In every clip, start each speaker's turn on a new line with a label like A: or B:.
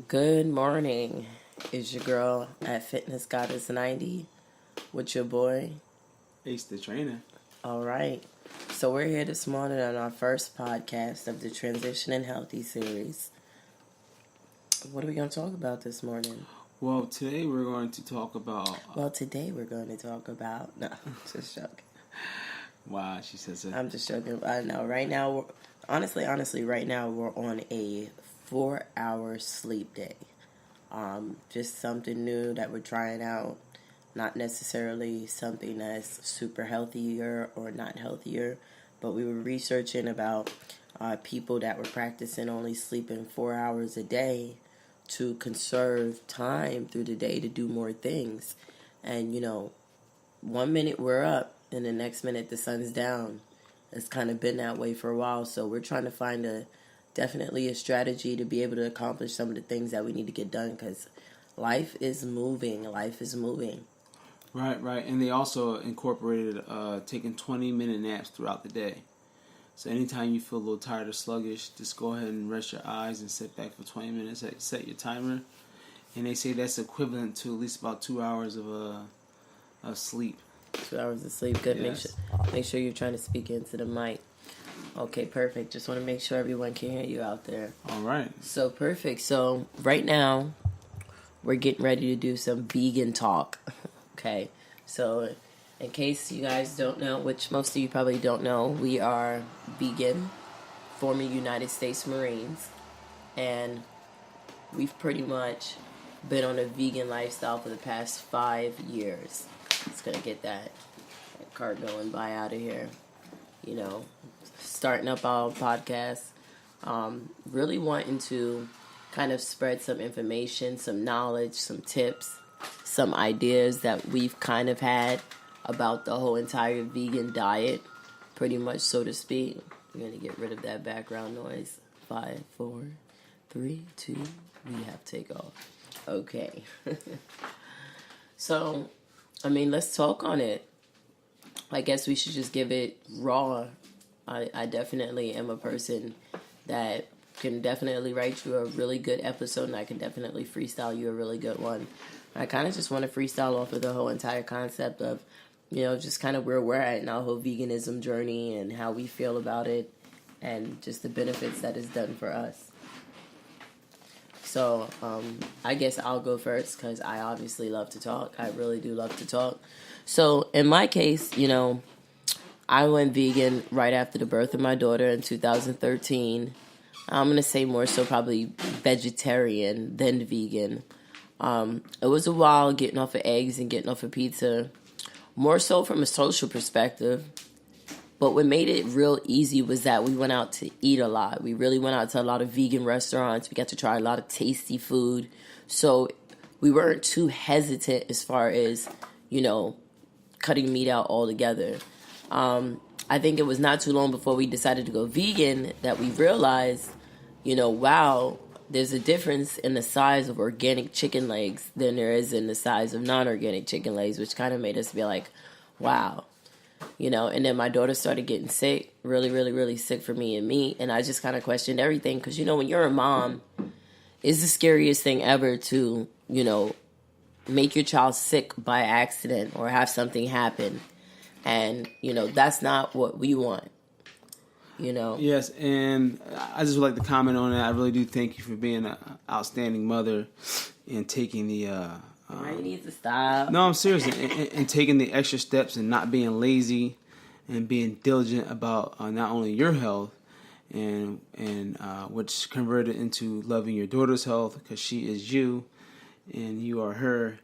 A: Good morning. It's your girl at Fitness Goddess 90 with your boy.
B: Ace the trainer.
A: All right. So we're here this morning on our first podcast of the Transition and Healthy series. What are we going to talk about this morning?
B: Well, today we're going to talk about...
A: No, just joking.
B: Wow, she says it.
A: I'm just joking. I know. Right now, honestly, right now we're on a 4-hour sleep day. Just something new that we're trying out. Not necessarily something that's super healthier or not healthier, but we were researching about people that were practicing only sleeping 4 hours a day to conserve time through the day to do more things. And, 1 minute we're up and the next minute the sun's down. It's kind of been that way for a while, so we're trying to find definitely a strategy to be able to accomplish some of the things that we need to get done, because life is moving.
B: Right. And they also incorporated taking 20-minute naps throughout the day. So anytime you feel a little tired or sluggish, just go ahead and rest your eyes and sit back for 20 minutes. Set your timer. And they say that's equivalent to at least about 2 hours of sleep.
A: 2 hours of sleep. Good.
B: Yes.
A: Make sure you're trying to speak into the mic. Okay, perfect. Just want to make sure everyone can hear you out there.
B: All right.
A: So, perfect. So, right now, we're getting ready to do some vegan talk. Okay. So, in case you guys don't know, which most of you probably don't know, we are vegan, former United States Marines, and we've pretty much been on a vegan lifestyle for the past 5 years. Just gonna get that car going by out of here. Starting up our podcast, really wanting to kind of spread some information, some knowledge, some tips, some ideas that we've kind of had about the whole entire vegan diet, pretty much, so to speak. We're going to get rid of that background noise. 5, 4, 3, 2, we have takeoff. Okay. So, let's talk on it. I guess we should just give it raw. I definitely am a person that can definitely write you a really good episode, and I can definitely freestyle you a really good one. I kind of just want to freestyle off of the whole entire concept of, just kind of where we're at in our whole veganism journey and how we feel about it and just the benefits that it's done for us. So, I guess I'll go first because I obviously love to talk. I really do love to talk. So, in my case, I went vegan right after the birth of my daughter in 2013. I'm going to say more so probably vegetarian than vegan. It was a while getting off of eggs and getting off of pizza, more so from a social perspective. But what made it real easy was that we went out to eat a lot. We really went out to a lot of vegan restaurants. We got to try a lot of tasty food. So we weren't too hesitant as far as, cutting meat out altogether. I think it was not too long before we decided to go vegan that we realized, wow, there's a difference in the size of organic chicken legs than there is in the size of non-organic chicken legs, which kind of made us be like, wow. And then my daughter started getting sick, really, really, really sick for me and meat. And I just kind of questioned everything because, when you're a mom, it's the scariest thing ever to, make your child sick by accident or have something happen. And, that's not what we want,
B: Yes, and I just would like to comment on that. I really do thank you for being an outstanding mother and taking the...
A: I need to stop.
B: No, I'm serious. And taking the extra steps and not being lazy and being diligent about not only your health and which converted into loving your daughter's health because she is you and you are her.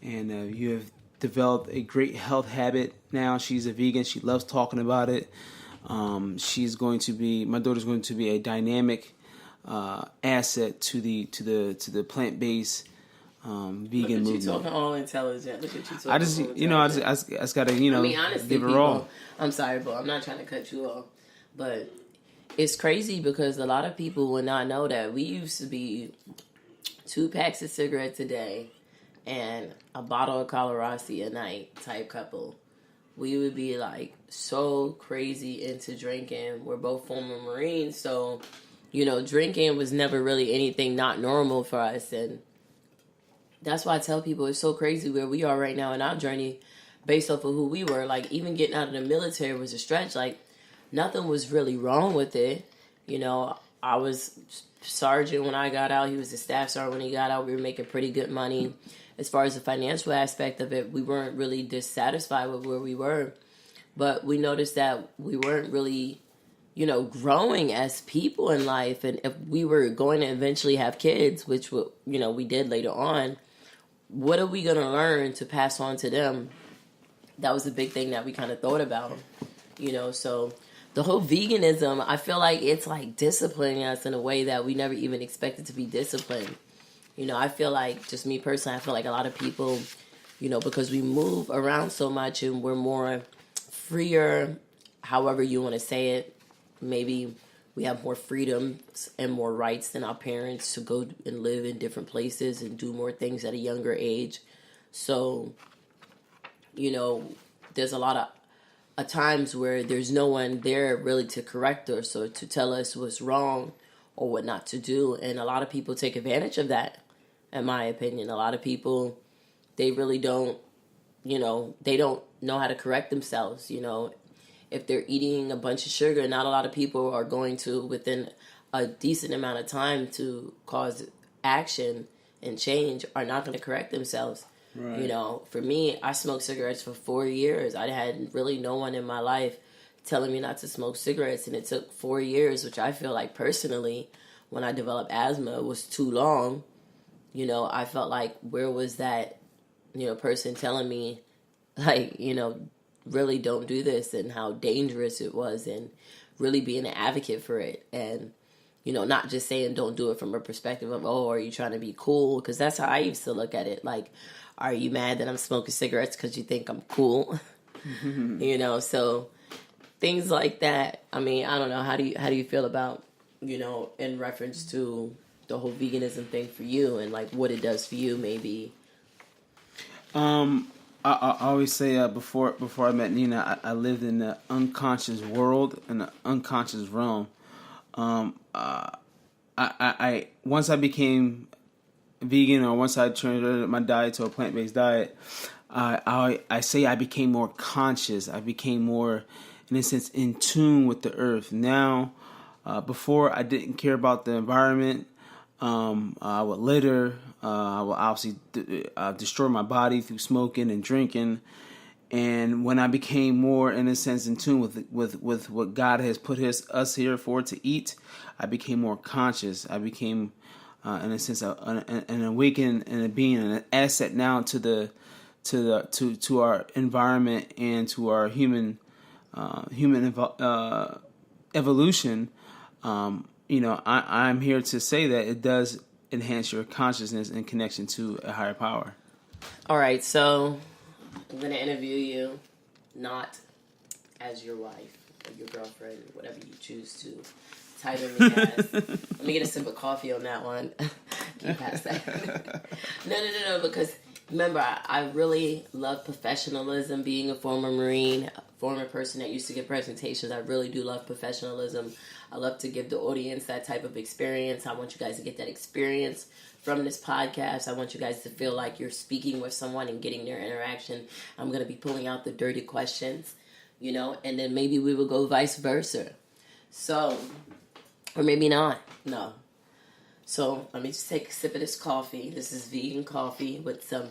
B: And you have developed a great health habit now. She's a vegan. She loves talking about it. My daughter's going to be a dynamic asset to the plant-based vegan movement.
A: Look at you talking all intelligent. Look at you talking.
B: I just gotta
A: honestly,
B: give her
A: people,
B: all.
A: I'm sorry, but I'm not trying to cut you off. But it's crazy because a lot of people will not know that we used to be 2 packs of cigarettes a day and a bottle of Colorasi a night type couple. We would be like so crazy into drinking. We're both former Marines, so drinking was never really anything not normal for us. And that's why I tell people it's so crazy where we are right now in our journey based off of who we were. Like, even getting out of the military was a stretch. Like, nothing was really wrong with it. I was sergeant when I got out. He was a staff sergeant when he got out. We were making pretty good money. As far as the financial aspect of it, we weren't really dissatisfied with where we were. But we noticed that we weren't really, growing as people in life. And if we were going to eventually have kids, which, we did later on, what are we going to learn to pass on to them? That was a big thing that we kind of thought about, so the whole veganism, I feel like it's like disciplining us in a way that we never even expected to be disciplined. I feel like, just me personally, I feel like a lot of people, because we move around so much and we're more freer, however you want to say it, maybe we have more freedoms and more rights than our parents to go and live in different places and do more things at a younger age. So, there's a lot of times where there's no one there really to correct us or to tell us what's wrong or what not to do. And a lot of people take advantage of that, in my opinion. A lot of people, they really don't, they don't know how to correct themselves. If they're eating a bunch of sugar, not a lot of people are going to, within a decent amount of time to cause action and change, are not going to correct themselves. Right. For me, I smoked cigarettes for 4 years. I had really no one in my life telling me not to smoke cigarettes, and it took 4 years, which I feel like personally, when I developed asthma, was too long. I felt like, where was that, person telling me, like, really don't do this, and how dangerous it was, and really being an advocate for it. And, not just saying don't do it from a perspective of, oh, are you trying to be cool? Because that's how I used to look at it. Like, are you mad that I'm smoking cigarettes because you think I'm cool? So things like that. I mean, I don't know. How do you feel about, in reference to the whole veganism thing for you, and like what it does for you, maybe?
B: I always say before I met Nina, I lived in the unconscious world, in the unconscious realm. I once I became vegan, or once I turned my diet to a plant-based diet, I say I became more conscious. I became more, in a sense, in tune with the earth. Now, before I didn't care about the environment. I would litter. I would obviously destroy my body through smoking and drinking. And when I became more, in a sense, in tune with what God has put us here for to eat, I became more conscious. I became, in a sense, an awakened and a being, an asset now to our environment and to our human evolution. I'm here to say that it does enhance your consciousness and connection to a higher power.
A: All right, so I'm going to interview you not as your wife or your girlfriend, whatever you choose to title me as. Let me get a sip of coffee on that one. Keep past that. No, because remember, I really love professionalism. Being a former Marine, a former person that used to give presentations, I really do love professionalism. I love to give the audience that type of experience. I want you guys to get that experience from this podcast. I want you guys to feel like you're speaking with someone and getting their interaction. I'm going to be pulling out the dirty questions, and then maybe we will go vice versa. So, or maybe not. No. So let me just take a sip of this coffee. This is vegan coffee with some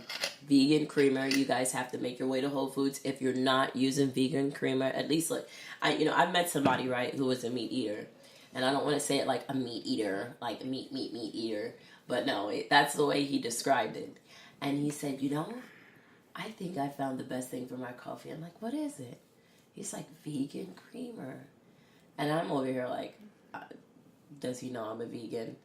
A: vegan creamer. You guys have to make your way to Whole Foods. If you're not using vegan creamer, at least I've met somebody, right, who was a meat eater. And I don't want to say it like a meat eater, like meat eater. But no, that's the way he described it. And he said, I think I found the best thing for my coffee. I'm like, what is it? He's like, vegan creamer. And I'm over here like, does he know I'm a vegan?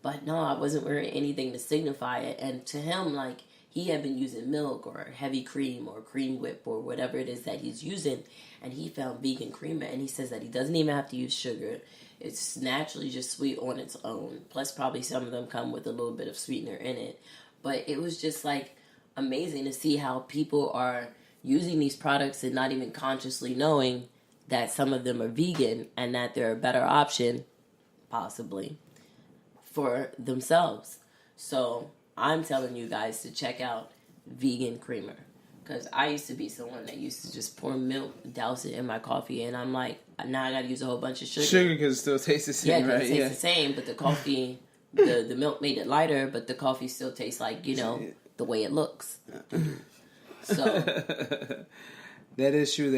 A: But no, I wasn't wearing anything to signify it. And to him, like, he had been using milk or heavy cream or cream whip or whatever it is that he's using. And he found vegan creamer. And he says that he doesn't even have to use sugar. It's naturally just sweet on its own. Plus, probably some of them come with a little bit of sweetener in it. But it was just, like, amazing to see how people are using these products and not even consciously knowing that some of them are vegan and that they're a better option possibly, for themselves. So I'm telling you guys to check out vegan creamer. Because I used to be someone that used to just pour milk, douse it in my coffee, and I'm like, now I got to use a whole bunch of sugar.
B: Sugar because it still tastes the same, right?
A: It tastes the same, but the coffee, the milk made it lighter, but the coffee still tastes like, the way it looks. So
B: that is true.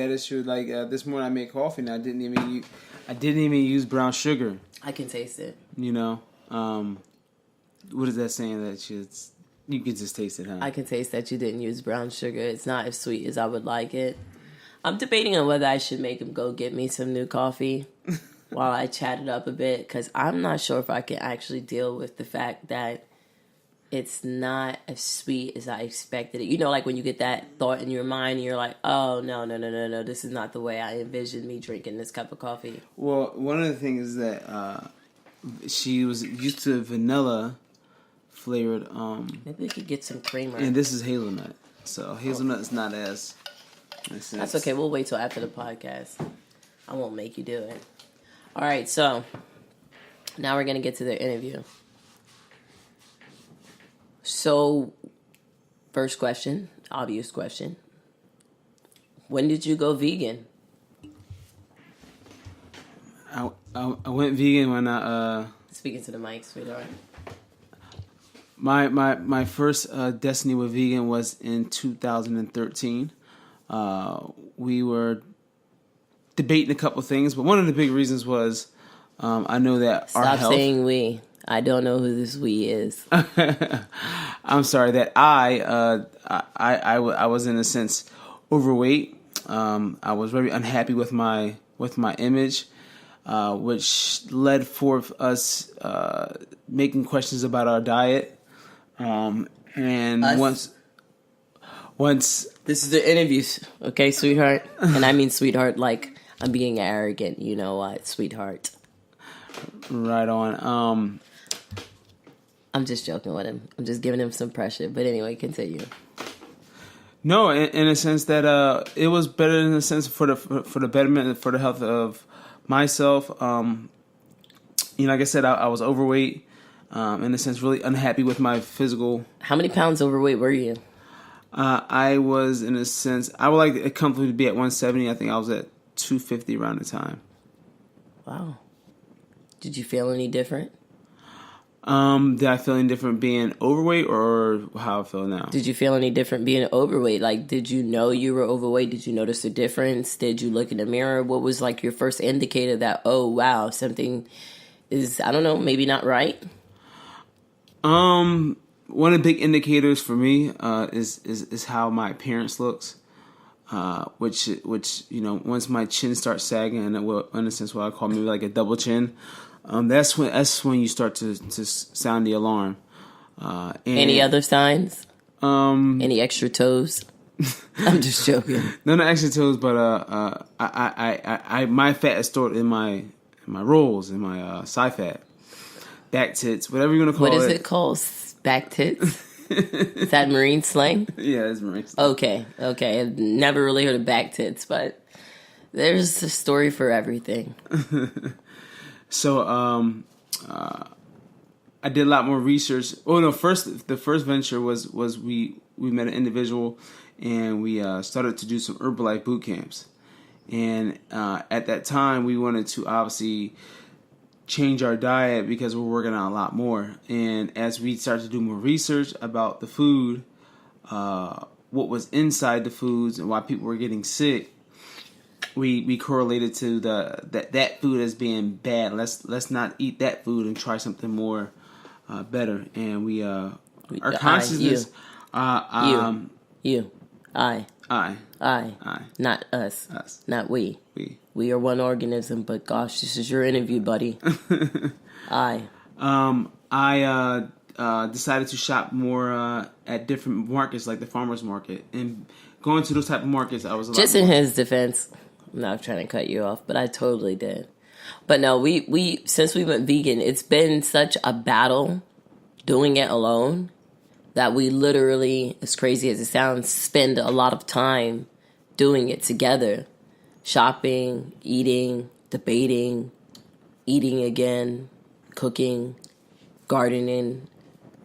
B: Like this morning, I made coffee, and I didn't even use brown sugar.
A: I can taste it.
B: What is that saying that you can just taste it, huh?
A: I can taste that you didn't use brown sugar. It's not as sweet as I would like it. I'm debating on whether I should make him go get me some new coffee while I chat it up a bit, because I'm not sure if I can actually deal with the fact that it's not as sweet as I expected it. Like when you get that thought in your mind and you're like, oh, no, this is not the way I envisioned me drinking this cup of coffee.
B: Well, one of the things is that she was used to vanilla flavored.
A: Maybe we could get some creamer.
B: And this is hazelnut. So hazelnut is not as...
A: That's okay. We'll wait till after the podcast. I won't make you do it. All right, so now we're going to get to the interview. So, first question, obvious question. When did you go vegan?
B: I went vegan when
A: Speaking to the mic, sweetheart.
B: My first destiny with vegan was in 2013. We were debating a couple things, but one of the big reasons was I know that our health...
A: Stop saying we. I don't know who this we is.
B: I'm sorry that I was in a sense overweight. I was very unhappy with my image, which led forth us making questions about our diet. And
A: us?
B: once
A: this is the interviews, okay, sweetheart? And I mean sweetheart like I'm being arrogant, you know what, sweetheart.
B: Right on.
A: I'm just joking with him. I'm just giving him some pressure. But anyway, continue.
B: No, in a sense that it was better in a sense for the betterment, for the health of myself. Like I said, I was overweight. In a sense, really unhappy with my physical.
A: How many pounds overweight were you?
B: I was, in a sense, I would like it comfortably to be at 170. I think I was at 250 around the time.
A: Wow. Did you feel any different?
B: Did I feel any different being overweight or how I feel now?
A: Did you feel any different being overweight? Like, did you know you were overweight? Did you notice a difference? Did you look in the mirror? What was like your first indicator that, oh, wow, something is, I don't know, maybe not right?
B: One of the big indicators for me is how my appearance looks, which once my chin starts sagging, and it will, in a sense, what I call maybe like a double chin, that's when you start to sound the alarm.
A: Any other signs? Any extra toes? I'm just joking.
B: No extra toes, but I my fat is stored in my rolls, in my side fat. Back tits, whatever you're going to call it.
A: What is it called? Back tits? Is that marine slang?
B: Yeah, it's marine slang.
A: Okay. I've never really heard of back tits, but there's a story for everything.
B: So, I did a lot more research. Oh, no, the first venture was we met an individual and we started to do some Herbalife boot camps. And at that time, we wanted to obviously change our diet because we're working out a lot more. And as we started to do more research about the food, what was inside the foods and why people were getting sick, we correlated to that food as being bad. Let's not eat that food and try something more better. And we our consciousness.
A: You. I. Not us.
B: Us.
A: Not we. We are one organism, but gosh, this is your interview, buddy. I
B: decided to shop more at different markets, like the farmers market, and going to those type of markets. I was
A: just in his defense. I'm not trying to cut you off, but I totally did. But no, we since we went vegan, it's been such a battle doing it alone that we literally, as crazy as it sounds, spend a lot of time doing it together. Shopping, eating, debating, eating again, cooking, gardening,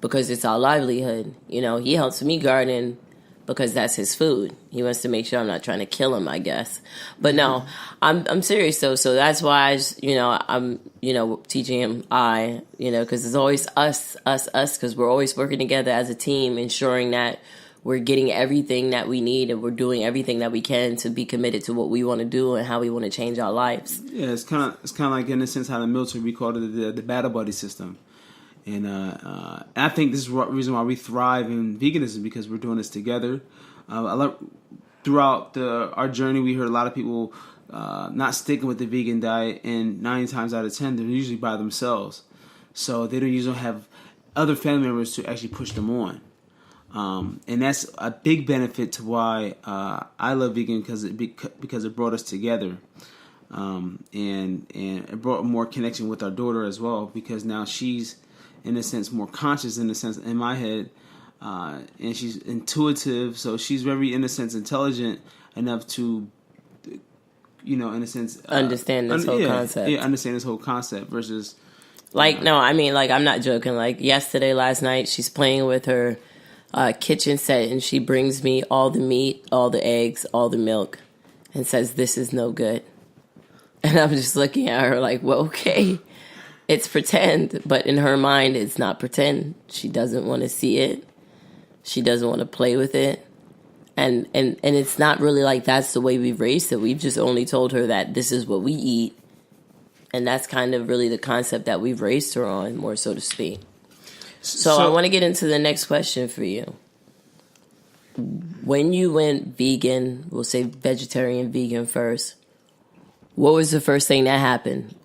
A: because it's our livelihood. You know, he helps me garden because that's his food. He wants to make sure I'm not trying to kill him, I guess. But no, I'm serious though. So that's why I'm teaching him because it's always us, because we're always working together as a team, ensuring that we're getting everything that we need and we're doing everything that we can to be committed to what we want to do and how we want to change our lives.
B: Yeah, it's kind of like, in a sense, how the military, we call it the battle buddy system. And I think this is the reason why we thrive in veganism, because we're doing this together. Throughout our journey, we heard a lot of people not sticking with the vegan diet, and 9 times out of 10, they're usually by themselves. So they don't usually have other family members to actually push them on. And that's a big benefit to why I love vegan, because it brought us together. And it brought more connection with our daughter as well, because now she's, in a sense, more conscious, in a sense, in my head, and she's intuitive, so she's very, in a sense, intelligent enough to, in a sense,
A: understand this whole concept.
B: Yeah, understand this whole concept versus,
A: no, I mean, I'm not joking. Like last night, she's playing with her kitchen set, and she brings me all the meat, all the eggs, all the milk, and says, "This is no good." And I'm just looking at her like, well, okay. It's pretend, but in her mind, it's not pretend. She doesn't want to see it. She doesn't want to play with it. And it's not really like that's the way we've raised her. We've just only told her that this is what we eat. And that's kind of really the concept that we've raised her on, more so to speak. So I want to get into the next question for you. When you went vegan, we'll say vegetarian, vegan first, what was the first thing that happened?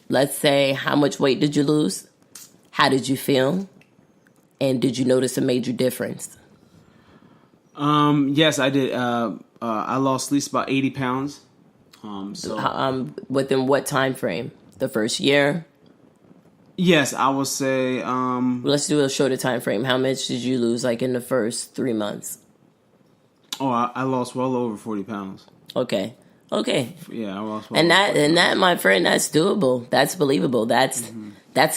A: Let's say, how much weight did you lose? How did you feel? And did you notice a major difference?
B: Yes, I did. I lost at least about 80 pounds.
A: Within what time frame? The first year?
B: Yes, I would say.
A: Let's do a shorter time frame. How much did you lose, in the first 3 months?
B: Oh, I lost well over 40 pounds.
A: Okay.
B: Yeah, I lost. Well
A: and that, my friend, that's doable. That's believable. That's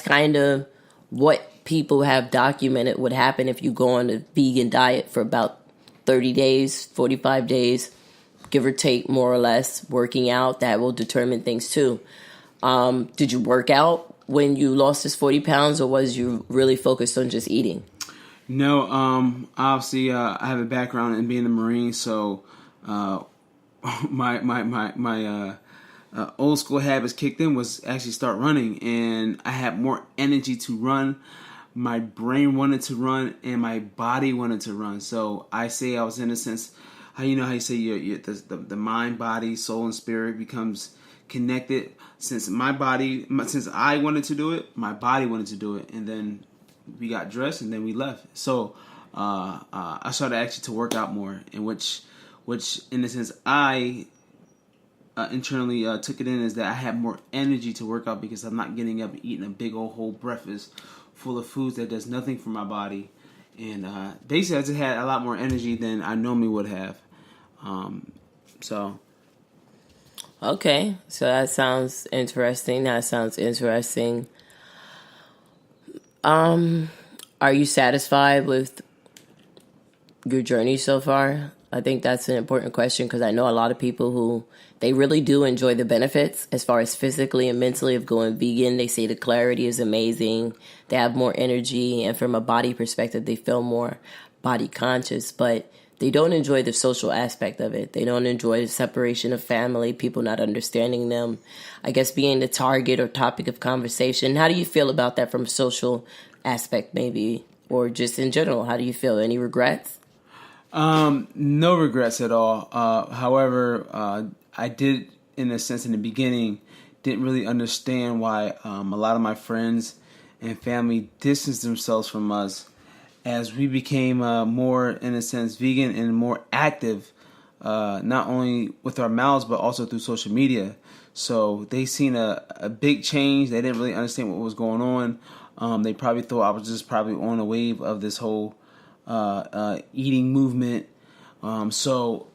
A: kind of what people have documented would happen if you go on a vegan diet for about 30 days, 45 days, give or take, more or less. Working out, that will determine things too. Did you work out when you lost this 40 pounds, or was you really focused on just eating?
B: No, obviously, I have a background in being a Marine, so my old school habits kicked in was actually start running, and I had more energy to run. My brain wanted to run, and my body wanted to run. So I say I was, in a sense, how you say the mind, body, soul, and spirit becomes connected. Since I wanted to do it, my body wanted to do it, and then we got dressed, and then we left. So I started actually to work out more, in which in a sense I internally took it in as that I had more energy to work out, because I'm not getting up and eating a big old whole breakfast full of foods that does nothing for my body. And basically I just had a lot more energy than I normally would have.
A: Okay, so that sounds interesting. Are you satisfied with your journey so far? I think that's an important question, because I know a lot of people who, they really do enjoy the benefits as far as physically and mentally of going vegan. They say the clarity is amazing. They have more energy, and from a body perspective, they feel more body conscious, but they don't enjoy the social aspect of it. They don't enjoy the separation of family, people not understanding them, I guess being the target or topic of conversation. How do you feel about that from a social aspect, maybe, or just in general? How do you feel? Any regrets?
B: No regrets at all. However, I did, in a sense, in the beginning, didn't really understand why a lot of my friends and family distanced themselves from us as we became more, in a sense, vegan and more active, not only with our mouths but also through social media. So they seen a big change. They didn't really understand what was going on. They probably thought I was just probably on a wave of this whole eating movement. So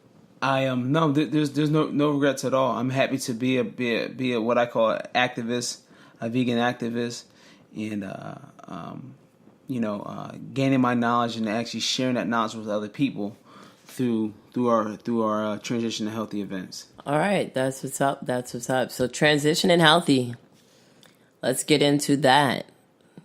B: I am there's no regrets at all. I'm happy to be a what I call an activist. a vegan activist, and gaining my knowledge and actually sharing that knowledge with other people through our transition to healthy events.
A: All right, that's what's up. That's what's up. So transition and healthy. Let's get into that.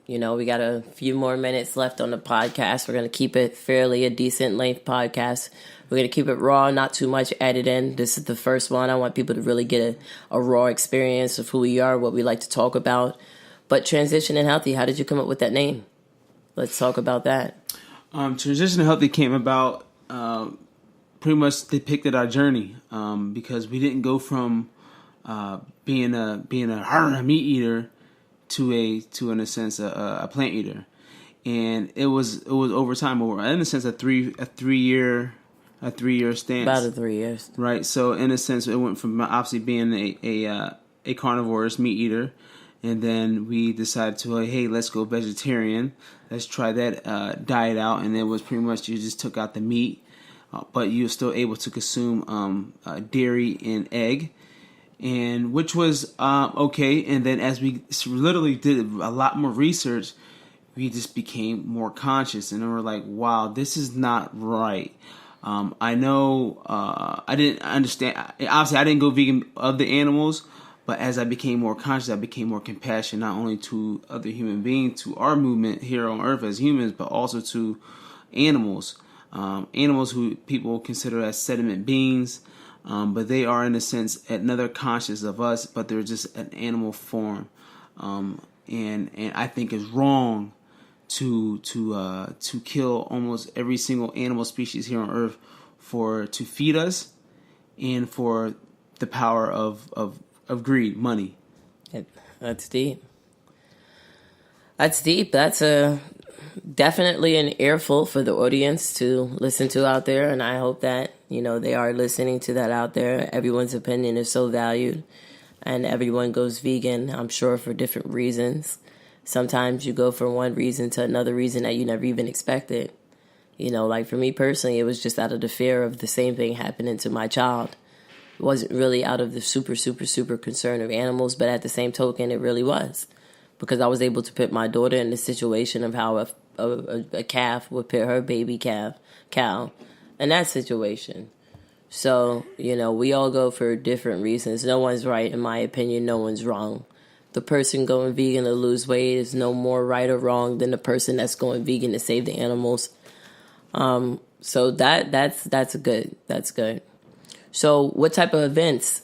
A: We got a few more minutes left on the podcast. We're going to keep it fairly a decent length podcast. We're going to keep it raw, not too much editing. This is the first one. I want people to really get a raw experience of who we are, what we like to talk about. But transition and healthy, how did you come up with that name? Let's talk about that.
B: Transition and healthy came about pretty much depicted our journey because we didn't go from being a meat eater to in a sense a plant eater, and it was over time, over in a sense a three year stance,
A: about 3 years,
B: right? So in a sense, it went from obviously being a carnivorous meat eater, and then we decided to hey, let's go vegetarian, let's try that diet out, and it was pretty much you just took out the meat, but you were still able to consume dairy and egg. And which was okay. And then as we literally did a lot more research, we just became more conscious. And then we're like, wow, this is not right. I know I didn't understand. Obviously, I didn't go vegan of the animals. But as I became more conscious, I became more compassionate, not only to other human beings, to our movement here on Earth as humans, but also to animals. Animals who people consider as sediment beings. But they are, in a sense, another conscious of us, but they're just an animal form, and I think it's wrong to kill almost every single animal species here on Earth to feed us, and for the power of greed, money.
A: That's deep. That's deep. That's definitely an earful for the audience to listen to out there, and I hope that they are listening to that out there. Everyone's opinion is so valued, and everyone goes vegan, I'm sure, for different reasons. Sometimes you go from one reason to another reason that you never even expected. Like for me personally, it was just out of the fear of the same thing happening to my child. It wasn't really out of the super, super, super concern of animals, but at the same token, it really was. Because I was able to put my daughter in the situation of how a calf would put her baby cow in that situation. So, we all go for different reasons. No one's right, in my opinion. No one's wrong. The person going vegan to lose weight is no more right or wrong than the person that's going vegan to save the animals. So that's good. That's good. So what type of events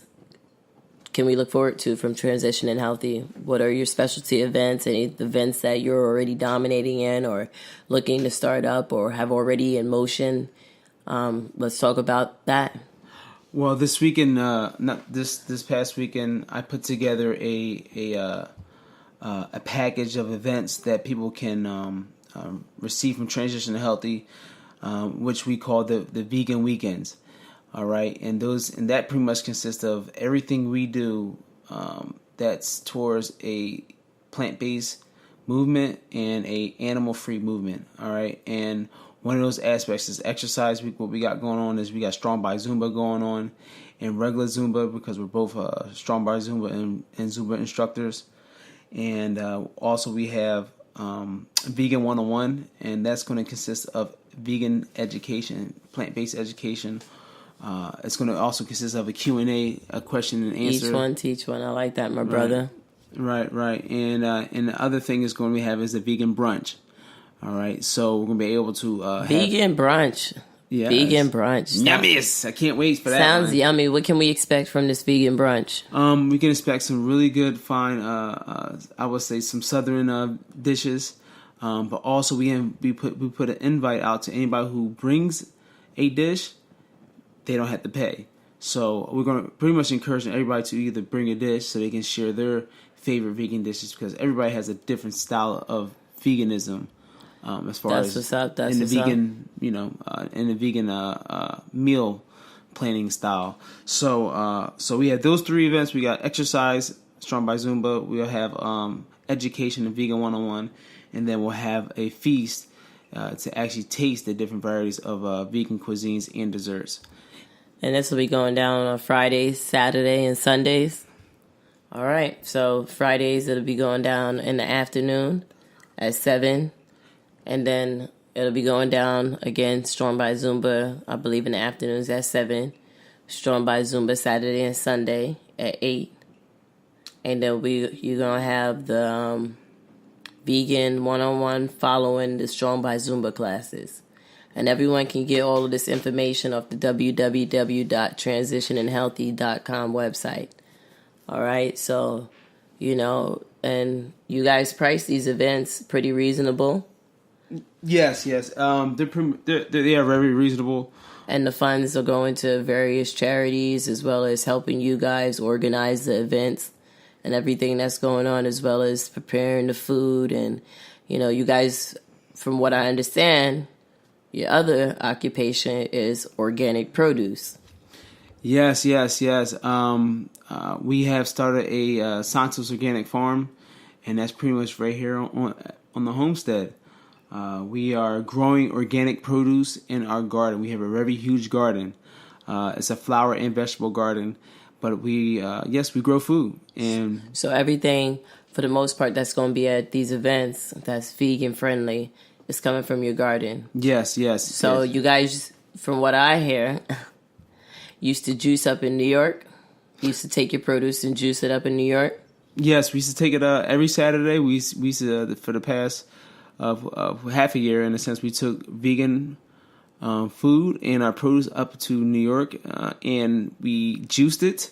A: can we look forward to from Transition and Healthy? What are your specialty events? Any events that you're already dominating in or looking to start up or have already in motion? Let's talk about that.
B: Well, this weekend, not this past weekend, I put together a package of events that people can receive from Transition to Healthy, which we call the Vegan Weekends. All right, and that pretty much consists of everything we do that's towards a plant-based movement and a animal-free movement. All right, and one of those aspects is exercise. What we got going on is we got Strong by Zumba going on, and regular Zumba because we're both Strong by Zumba and Zumba instructors, and also we have Vegan 101, and that's going to consist of vegan education, plant-based education. It's going to also consist of a Q&A, a question and answer.
A: Each one teach one. I like that, my brother.
B: Right. And the other thing is going to have is the vegan brunch. All right, so we're going to be able to
A: vegan brunch. Yeah, vegan brunch.
B: Yummies! I can't wait for that.
A: Sounds yummy. What can we expect from this vegan brunch?
B: We can expect some really good, fine. I would say some southern dishes, but also we put an invite out to anybody who brings a dish. They don't have to pay. So we're going to pretty much encourage everybody to either bring a dish so they can share their favorite vegan dishes because everybody has a different style of veganism as far
A: that's
B: as
A: what's up. That's
B: in the
A: what's
B: vegan, up. In the vegan meal planning style. So we have those three events. We got exercise, Strong by Zumba. We'll have education and Vegan 101. And then we'll have a feast to actually taste the different varieties of vegan cuisines and desserts.
A: And this will be going down on Fridays, Saturday, and Sundays. All right. So Fridays it'll be going down in the afternoon at 7, and then it'll be going down again. Storm by Zumba, I believe, in the afternoons at 7. Storm by Zumba Saturday and Sunday at 8, and then you're gonna have the vegan one-on-one following the Storm by Zumba classes. And everyone can get all of this information off the www.transitioninghealthy.com website. All right, so, and you guys price these events pretty reasonable.
B: Yes. They are very reasonable.
A: And the funds are going to various charities as well as helping you guys organize the events and everything that's going on, as well as preparing the food. And, you guys, from what I understand, your other occupation is organic produce.
B: Yes. We have started a Santos Organic Farm, and that's pretty much right here on the homestead. We are growing organic produce in our garden. We have a very huge garden. It's a flower and vegetable garden, but we grow food. And
A: so everything, for the most part, that's going to be at these events that's vegan friendly is coming from your garden.
B: Yes.
A: So you guys, from what I hear, used to juice up in New York. You used to take your produce and juice it up in New York.
B: Yes, we used to take it every Saturday. We used to, for the past of half a year, in a sense, we took vegan food and our produce up to New York, and we juiced it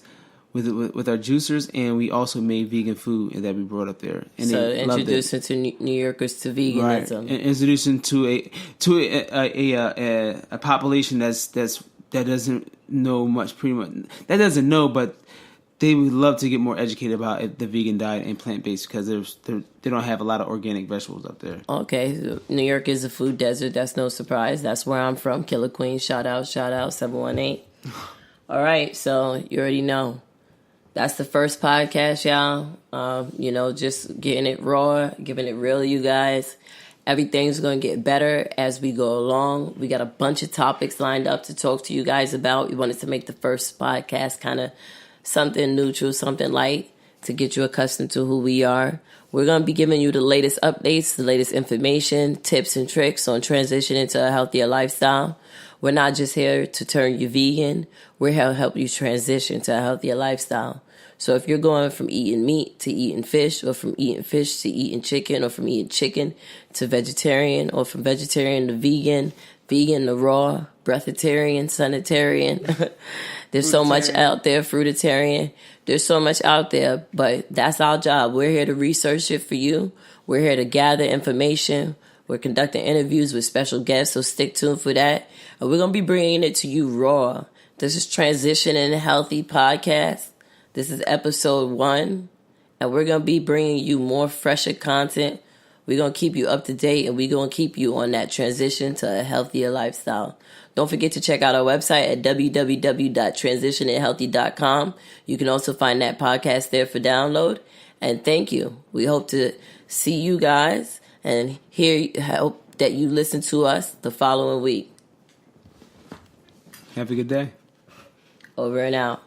B: with our juicers, and we also made vegan food that we brought up there. And
A: so introducing to New Yorkers to veganism,
B: right? And introducing to a population that doesn't know much, pretty much that doesn't know, but they would love to get more educated about the vegan diet and plant-based, because they don't have a lot of organic vegetables up there.
A: Okay, so New York is a food desert. That's no surprise. That's where I'm from. Killer Queen. Shout out 718. All right, so you already know. That's the first podcast, y'all. Just getting it raw, giving it real to you guys. Everything's going to get better as we go along. We got a bunch of topics lined up to talk to you guys about. We wanted to make the first podcast kind of something neutral, something light, to get you accustomed to who we are. We're going to be giving you the latest updates, the latest information, tips and tricks on transitioning to a healthier lifestyle. We're not just here to turn you vegan. We're here to help you transition to a healthier lifestyle. So if you're going from eating meat to eating fish, or from eating fish to eating chicken, or from eating chicken to vegetarian, or from vegetarian to vegan to raw, breatharian, sanitarian, there's so much out there, fruitarian. There's so much out there, but that's our job. We're here to research it for you. We're here to gather information. We're conducting interviews with special guests, so stick tuned for that. And we're going to be bringing it to you raw. This is Transitioning Healthy Podcast. This is episode 1, and we're going to be bringing you more fresher content. We're going to keep you up to date, and we're going to keep you on that transition to a healthier lifestyle. Don't forget to check out our website at www.transitioninghealthy.com. You can also find that podcast there for download. And thank you. We hope to see you guys and hope that you listen to us the following week.
B: Have a good day.
A: Over and out.